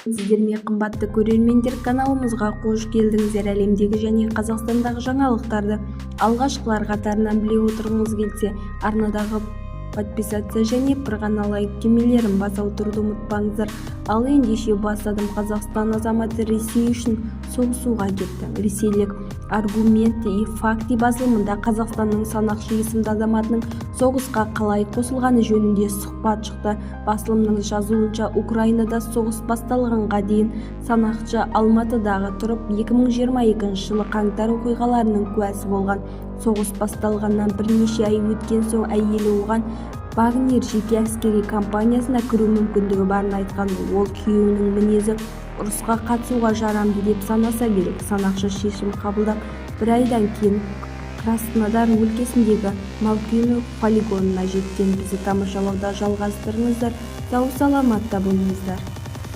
Сіздермен қымбатты көрермендер, каналымызға қош келдіңіздер. Әлемдегі және Қазақстандағы жаңалықтарды алғашқылар қатарынан біле отырғыңыз келсе, арнадағы подписация және бір ғана лайк түймелерін баса отыруды ұмытпаңыздар. Ал ендеше бастадым. Қазақстан азаматы Ресей үшін соғысуға кетті. Ресейлік «Аргументы и факты» басылымында Қазақстанның Санақшы есімді азаматының соғысқа қалай қосылғаны жөнінде сұхбат шықты. Басылымның жазуынша, Украинада соғыс басталғанға дейін Санақшы Алматыдағы тұрып 2022 жылы қаңтар оқиғаларының куәсі болған. Соғыс басталғаннан бірнеше ай өткен соң әйелі оған Вагнер жеке әскери компаниясына кіру мүмкіндігі барын айтқан. Ол күйеуінің мінезі ұрысқа қатысуға жарамды деп санаса керек. Санақшы шешім қабылдап, бір айдан кейін Краснодар өлкесіндегі Малкино полигонына жеткен. Бізді тамашалауда жалғастырыңыздар. Сау саламатта болыңыздар.